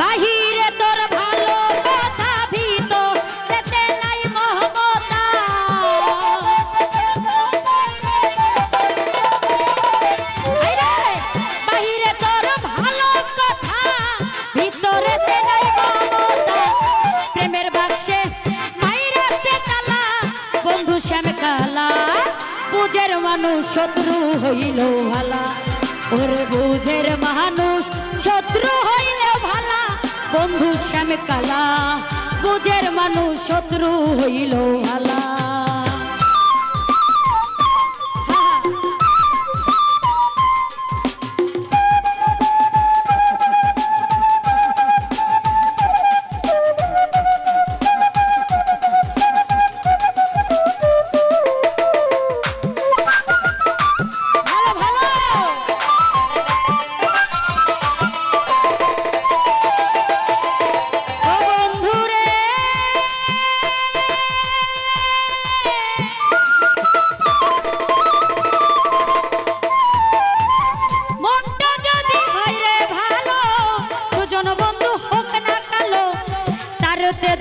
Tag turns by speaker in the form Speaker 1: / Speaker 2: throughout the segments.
Speaker 1: বাহিরে তোর ভালো কথা ভিতরেতে নাই মমতা বাহিরে তোর ভালো কথা ভিতরেতে নাই মমতা প্রেমের বাক্সে মাইরাছে তালা বন্ধু শ্যাম কালা বুঝের মানুষ শত্রু হইল ভালা ওরে বুঝের মানুষ শত্রু হইল ভালা বন্ধু শ্যাম কালা বুঝের মানুষ শত্রু হইল ভালা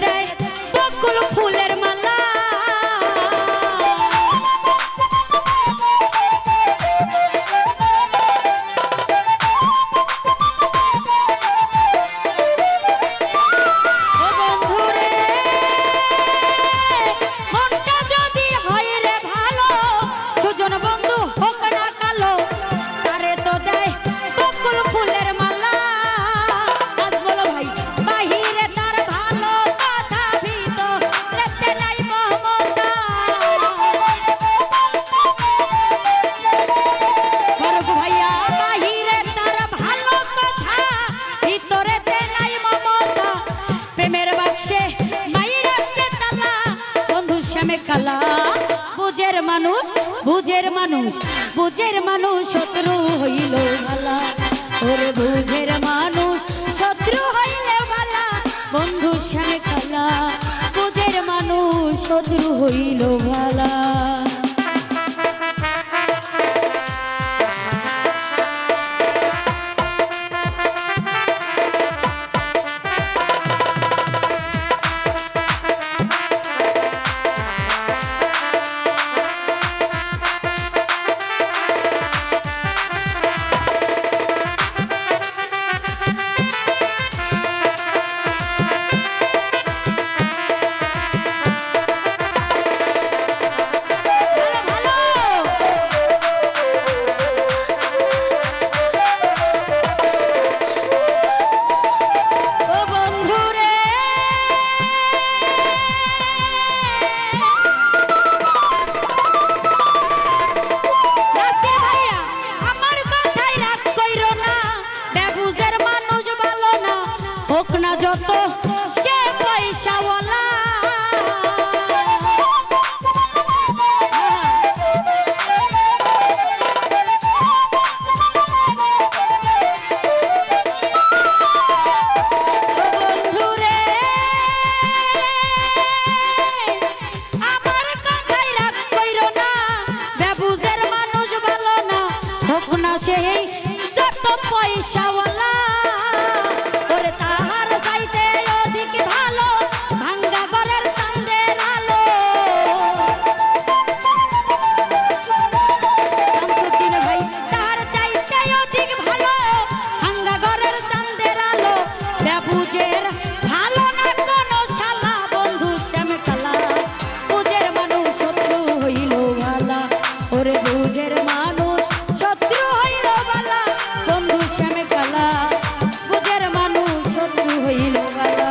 Speaker 1: দেয় বকুল ফুলের মালা ও বন্ধুরে মনটা যদি হয় রে ভালো সুজন বন্ধু হোক না কালো তারে তো দেয় বকুল ফুলের মালা আজ বলো ভাই বাহিরে তার ভালো কথা ভিতরেতে নাই মমতা ফরক ভাইয়া বাহিরে তার ভালো কথা ভিতরেতে নাই মমতা প্রেমের বাক্সে মাইরাছে তালা বন্ধু শ্যামে কালা বুঝের মানুষ বুঝের মানুষ বুঝের মানুষ শত্রু হইল ভালা ওরে বুঝের মানুষ শত্রু হইল ভালা বন্ধু শ্যামে কালা বুঝের মানুষ শত্রু হইল ভালা না যত সে পয়সাওয়ালা বন্ধুরে আমার কথাই রাগ কইরো না বেবুজের মানুষ ভালো না হোক না সেই যত পয়সাওয়ালা বুঝের ভালো না কোনো শালা বন্ধু শ্যাম কালা বুঝের মানুষ শত্রু হইল ভালা ওরে বুঝের মানুষ শত্রু হইল ভালা বন্ধু শ্যাম কালা বুঝের মানুষ শত্রু হইল ভালা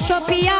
Speaker 1: সপিয়া